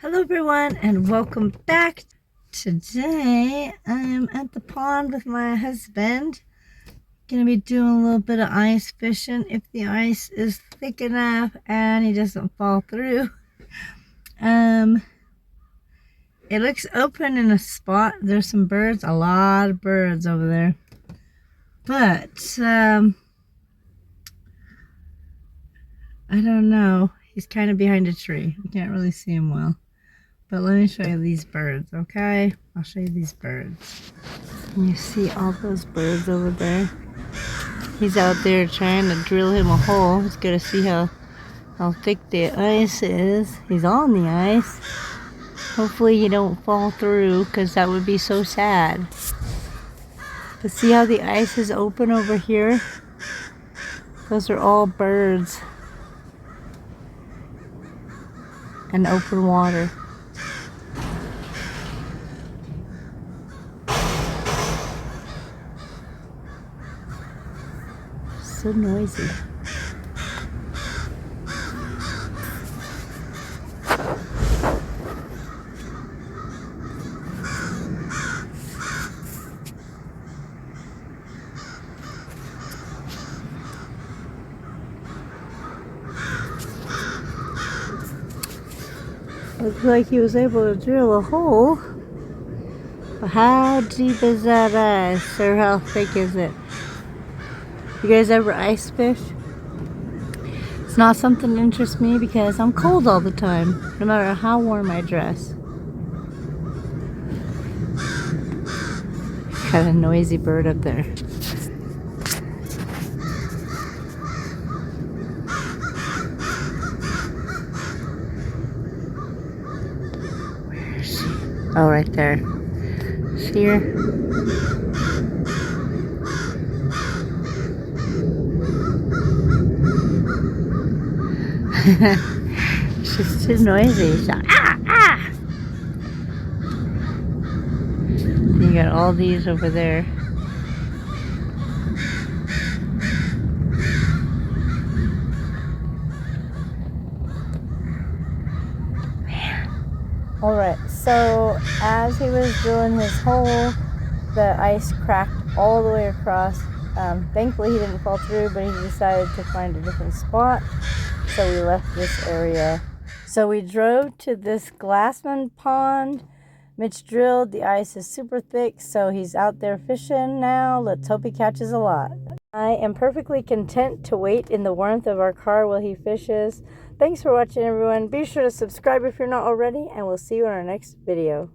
Hello everyone and welcome back. Today I'm at the pond with my husband. Gonna be doing a little bit of ice fishing if the ice is thick enough and he doesn't fall through. It looks open in a spot. There's some birds, a lot of birds over there. But I don't know. He's kind of behind a tree. You can't really see him well. But let me show you these birds, okay? I'll show you these birds. Can you see all those birds over there? He's out there trying to drill him a hole. He's gonna see how thick the ice is. He's on the ice. Hopefully you don't fall through, because that would be so sad. But see how the ice is open over here? Those are all birds. And open water. So noisy. Looks like he was able to drill a hole. But how deep is that ice, or how thick is it? You guys ever ice fish? It's not something that interests me because I'm cold all the time, no matter how warm I dress. Got a noisy bird up there. Where is she? Oh, right there. See her? She's too noisy. She's like, ah! You got all these over there. Alright, so as he was drilling his hole, the ice cracked all the way across. Thankfully he didn't fall through, but he decided to find a different spot. So we left this area. So we drove to this Glassman pond. Mitch drilled. The ice is super thick, so he's out there fishing now. Let's hope he catches a lot. I am perfectly content to wait in the warmth of our car while he fishes. Thanks for watching, everyone. Be sure to subscribe if you're not already, and we'll see you in our next video.